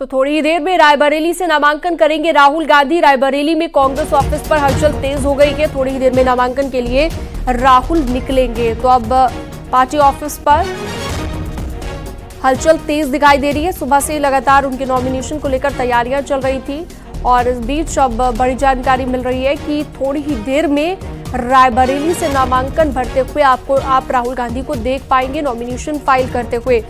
तो थोड़ी ही देर में रायबरेली से नामांकन करेंगे राहुल गांधी। रायबरेली में कांग्रेस ऑफिस पर हलचल तेज हो गई है। थोड़ी ही देर में नामांकन के लिए राहुल निकलेंगे। तो अब पार्टी ऑफिस पर हलचल तेज दिखाई दे रही है। सुबह से लगातार उनके नॉमिनेशन को लेकर तैयारियां चल रही थी और इस बीच अब बड़ी जानकारी मिल रही है कि थोड़ी ही देर में रायबरेली से नामांकन भरते हुए आप राहुल गांधी को देख पाएंगे नॉमिनेशन फाइल करते हुए।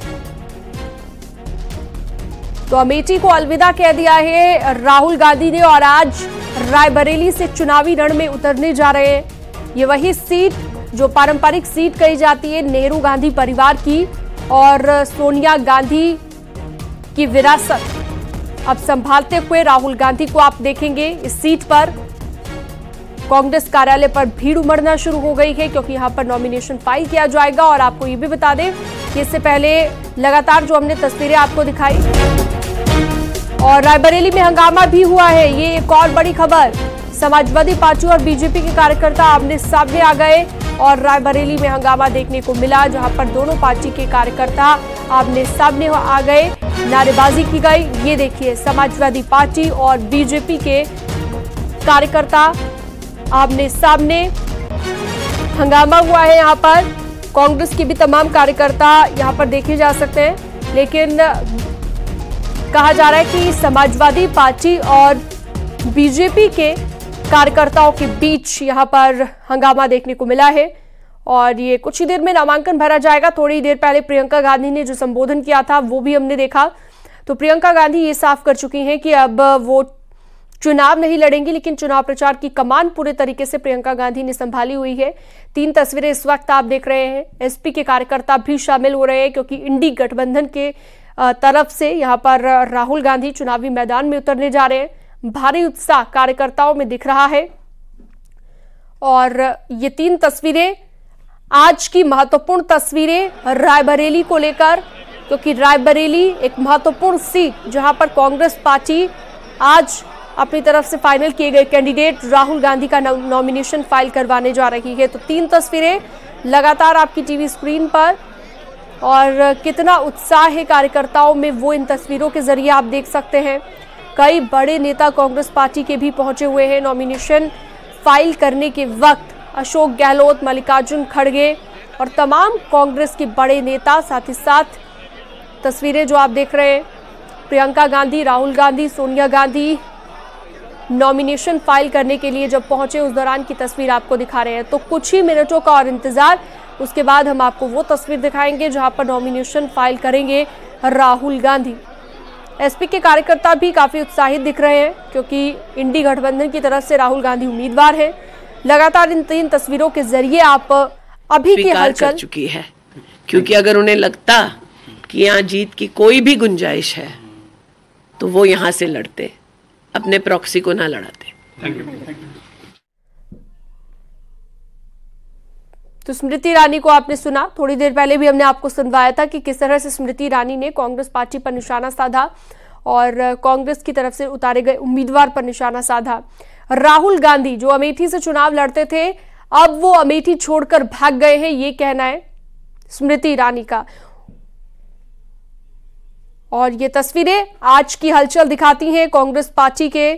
तो अमेठी को अलविदा कह दिया है राहुल गांधी ने और आज रायबरेली से चुनावी रण में उतरने जा रहे हैं। ये वही सीट जो पारंपरिक सीट कही जाती है नेहरू गांधी परिवार की और सोनिया गांधी की विरासत अब संभालते हुए राहुल गांधी को आप देखेंगे इस सीट पर। कांग्रेस कार्यालय पर भीड़ उमड़ना शुरू हो गई है क्योंकि यहां पर नॉमिनेशन फाइल किया जाएगा। और आपको ये भी बता दें कि इससे पहले लगातार जो हमने तस्वीरें आपको दिखाई और रायबरेली में हंगामा भी हुआ है। ये एक और बड़ी खबर, समाजवादी पार्टी और बीजेपी के कार्यकर्ता आमने सामने आ गए और रायबरेली में हंगामा देखने को मिला, जहां पर दोनों पार्टी के कार्यकर्ता आमने सामने आ गए, नारेबाजी की गई। ये देखिए समाजवादी पार्टी और बीजेपी के कार्यकर्ता आमने सामने, हंगामा हुआ है। यहाँ पर कांग्रेस के भी तमाम कार्यकर्ता यहाँ पर देखे जा सकते हैं, लेकिन कहा जा रहा है कि समाजवादी पार्टी और बीजेपी के कार्यकर्ताओं के बीच यहां पर हंगामा देखने को मिला है और ये कुछ ही देर में नामांकन भरा जाएगा। थोड़ी देर पहले प्रियंका गांधी ने जो संबोधन किया था वो भी हमने देखा। तो प्रियंका गांधी ये साफ कर चुकी हैं कि अब वो चुनाव नहीं लड़ेंगी, लेकिन चुनाव प्रचार की कमान पूरे तरीके से प्रियंका गांधी ने संभाली हुई है। 3 तस्वीरें इस वक्त आप देख रहे हैं। एसपी के कार्यकर्ता भी शामिल हो रहे हैं क्योंकि इंडी गठबंधन के तरफ से यहां पर राहुल गांधी चुनावी मैदान में उतरने जा रहे हैं। भारी उत्साह कार्यकर्ताओं में दिख रहा है और ये 3 तस्वीरें आज की महत्वपूर्ण तस्वीरें रायबरेली को लेकर, क्योंकि रायबरेली एक महत्वपूर्ण सीट जहां पर कांग्रेस पार्टी आज अपनी तरफ से फाइनल किए गए कैंडिडेट राहुल गांधी का नॉमिनेशन फाइल करवाने जा रही है। तो 3 तस्वीरें लगातार आपकी टीवी स्क्रीन पर और कितना उत्साह है कार्यकर्ताओं में वो इन तस्वीरों के जरिए आप देख सकते हैं। कई बड़े नेता कांग्रेस पार्टी के भी पहुंचे हुए हैं नॉमिनेशन फाइल करने के वक्त। अशोक गहलोत, मल्लिकार्जुन खड़गे और तमाम कांग्रेस के बड़े नेता, साथ ही साथ तस्वीरें जो आप देख रहे हैं प्रियंका गांधी, राहुल गांधी, सोनिया गांधी नॉमिनेशन फाइल करने के लिए जब पहुंचे उस दौरान की तस्वीर आपको दिखा रहे हैं। तो कुछ ही मिनटों का और इंतजार, उसके बाद हम आपको वो तस्वीर दिखाएंगे जहां पर नॉमिनेशन फाइल करेंगे राहुल गांधी। एसपी के कार्यकर्ता भी काफी उत्साहित दिख रहे हैं क्योंकि इंडी गठबंधन की तरफ से राहुल गांधी उम्मीदवार हैं। लगातार इन 3 तस्वीरों के जरिए आप अभी की हलचल कर चुकी है, क्योंकि अगर उन्हें लगता कि यहाँ जीत की कोई भी गुंजाइश है तो वो यहाँ से लड़ते, अपने प्रॉक्सी को ना लड़ाते। Thank you. तो स्मृति ईरानी को आपने सुना, थोड़ी देर पहले भी हमने आपको सुनवाया था कि किस तरह से स्मृति ईरानी ने कांग्रेस पार्टी पर निशाना साधा और कांग्रेस की तरफ से उतारे गए उम्मीदवार पर निशाना साधा। राहुल गांधी जो अमेठी से चुनाव लड़ते थे, अब वो अमेठी छोड़कर भाग गए हैं, ये कहना है स्मृति ईरानी का। और ये तस्वीरें आज की हलचल दिखाती हैं। कांग्रेस पार्टी के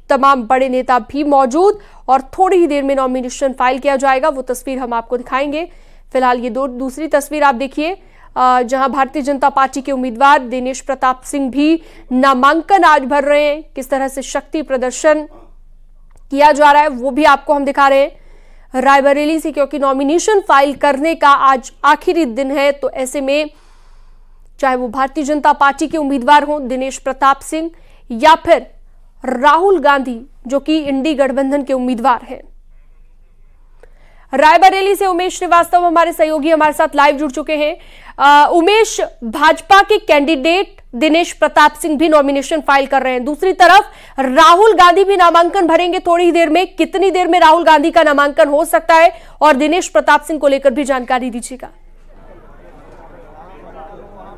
तमाम बड़े नेता भी मौजूद और थोड़ी ही देर में नॉमिनेशन फाइल किया जाएगा, वो तस्वीर हम आपको दिखाएंगे। फिलहाल ये दूसरी तस्वीर आप देखिए जहां भारतीय जनता पार्टी के उम्मीदवार दिनेश प्रताप सिंह भी नामांकन आज भर रहे हैं। किस तरह से शक्ति प्रदर्शन किया जा रहा है वो भी आपको हम दिखा रहे हैं रायबरेली से, क्योंकि नॉमिनेशन फाइल करने का आज आखिरी दिन है। तो ऐसे में चाहे वो भारतीय जनता पार्टी के उम्मीदवार हों दिनेश प्रताप सिंह या फिर राहुल गांधी जो कि इंडी गठबंधन के उम्मीदवार हैं। रायबरेली से उमेश श्रीवास्तव हमारे सहयोगी हमारे साथ लाइव जुड़ चुके हैं। उमेश, भाजपा के कैंडिडेट दिनेश प्रताप सिंह भी नॉमिनेशन फाइल कर रहे हैं, दूसरी तरफ राहुल गांधी भी नामांकन भरेंगे थोड़ी ही देर में। कितनी देर में राहुल गांधी का नामांकन हो सकता है और दिनेश प्रताप सिंह को लेकर भी जानकारी दीजिएगा।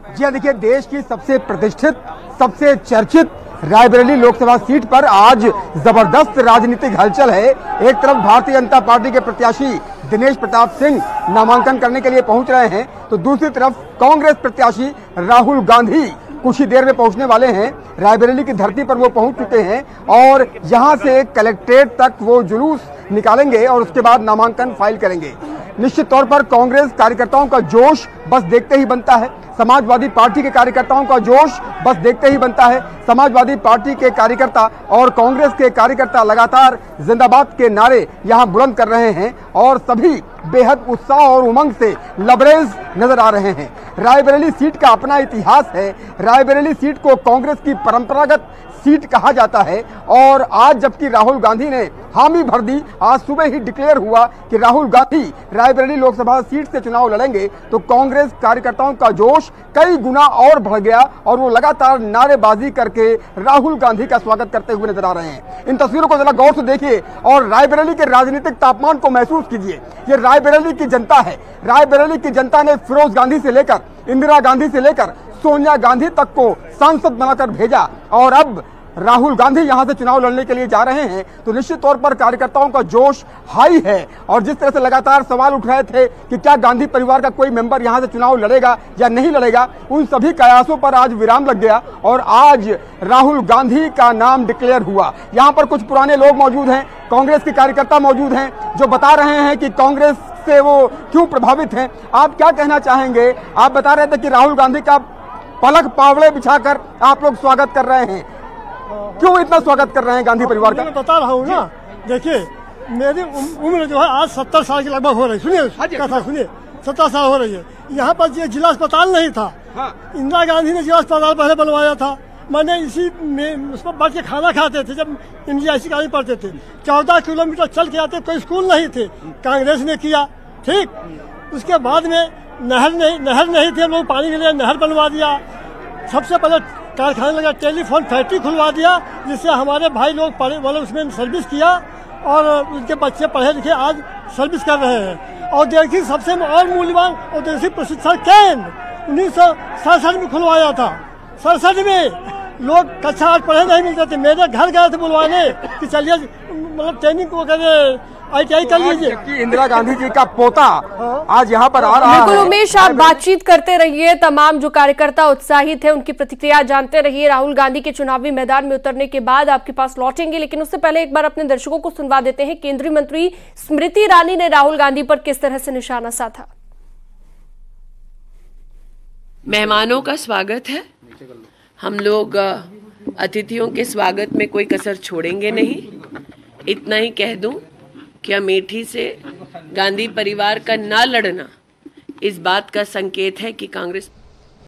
जी हाँ, देखिए देश की सबसे प्रतिष्ठित, सबसे चर्चित रायबरेली लोकसभा सीट पर आज जबरदस्त राजनीतिक हलचल है। एक तरफ भारतीय जनता पार्टी के प्रत्याशी दिनेश प्रताप सिंह नामांकन करने के लिए पहुंच रहे हैं, तो दूसरी तरफ कांग्रेस प्रत्याशी राहुल गांधी कुछ ही देर में पहुंचने वाले हैं। रायबरेली की धरती पर वो पहुंच चुके हैं और यहां से कलेक्ट्रेट तक वो जुलूस निकालेंगे और उसके बाद नामांकन फाइल करेंगे। निश्चित तौर पर कांग्रेस कार्यकर्ताओं का जोश बस देखते ही बनता है। समाजवादी पार्टी के कार्यकर्ताओं का जोश बस देखते ही बनता है। समाजवादी पार्टी के कार्यकर्ता और कांग्रेस के कार्यकर्ता लगातार जिंदाबाद के नारे यहां बुलंद कर रहे हैं और सभी बेहद उत्साह और उमंग से लबरेज नजर आ रहे हैं। रायबरेली सीट का अपना इतिहास है। रायबरेली सीट को कांग्रेस की परंपरागत सीट कहा जाता है और आज जबकि राहुल गांधी ने हामी भर दी, आज सुबह ही डिक्लेयर हुआ कि राहुल गांधी रायबरेली लोकसभा सीट से चुनाव लड़ेंगे, तो कांग्रेस कार्यकर्ताओं का जोश कई गुना और बढ़ गया और वो लगातार नारेबाजी करके राहुल गांधी का स्वागत करते हुए नजर आ रहे हैं। इन तस्वीरों को जरा गौर से देखिए और रायबरेली के राजनीतिक तापमान को महसूस कीजिए। ये रायबरेली की जनता है। रायबरेली की जनता ने फिरोज गांधी से लेकर इंदिरा गांधी से लेकर सोनिया गांधी तक को सांसद बनाकर भेजा और अब राहुल गांधी यहां से चुनाव लड़ने के लिए जा रहे हैं, तो निश्चित तौर पर कार्यकर्ताओं का जोश हाई है। और जिस तरह से लगातार सवाल उठ रहे थे कि क्या गांधी परिवार का कोई मेंबर यहां से चुनाव लड़ेगा या नहीं लड़ेगा, उन सभी कयासों पर आज विराम लग गया और आज राहुल गांधी का नाम डिक्लेयर हुआ। यहां पर कुछ पुराने लोग मौजूद हैं, कांग्रेस के कार्यकर्ता मौजूद हैं जो बता रहे हैं कि कांग्रेस से वो क्यों प्रभावित हैं। आप क्या कहना चाहेंगे? आप बता रहे थे कि राहुल गांधी का पलक पावड़े बिछाकर आप लोग स्वागत कर रहे हैं, क्यों इतना स्वागत कर रहे हैं गांधी परिवार का? मैं बता रहा हूँ ना, देखिए मेरी उम्र जो है आज 70 साल के लगभग हो रही। सुनिए कथा सुनिए, 70 साल हो रही है। यहाँ पर ये जिला अस्पताल नहीं था। इंदिरा गांधी ने जिला अस्पताल पहले बनवाया था। मैंने इसी में उस पर बैठ के खाना खाते थे जब MGIC कॉलेज पढ़ते थे। 14 किलोमीटर चल के आते, कोई स्कूल नहीं थे, कांग्रेस ने किया। ठीक, उसके बाद में नहर नहीं थी, हम लोग पानी के लिए नहर बनवा दिया। सबसे पहले कारखाने लगा, टेलीफोन फैक्ट्री खुलवा दिया, जिससे हमारे भाई लोग पढ़े वाले उसमें सर्विस किया और उनके बच्चे पढ़े लिखे आज सर्विस कर रहे हैं। और देखिए सबसे और मूल्यवान और देशी प्रशिक्षण केंद्र 1967 में खुलवाया था। 67 में लोग कक्षा 8 पढ़े नहीं मिलते थे, मेरे घर गए थे बुलवाने कि चलिए मतलब ट्रेनिंग को करें, ITI कर लीजिए। इंदिरा गांधी जी का पोता आज यहाँ पर आ रहा है। बिल्कुल उमेश, आप बातचीत करते रहिए। तमाम जो कार्यकर्ता उत्साहित है उनकी प्रतिक्रिया जानते रहिए। राहुल गांधी के चुनावी मैदान में उतरने के बाद आपके पास लौटेंगे, लेकिन उससे पहले एक बार अपने दर्शकों को सुनवा देते हैं केंद्रीय मंत्री स्मृति ईरानी ने राहुल गांधी पर किस तरह से निशाना साधा। मेहमानों का स्वागत है। हम लोग अतिथियों के स्वागत में कोई कसर छोड़ेंगे नहीं। इतना ही कह दूं कि अमेठी से गांधी परिवार का ना लड़ना इस बात का संकेत है कि कांग्रेस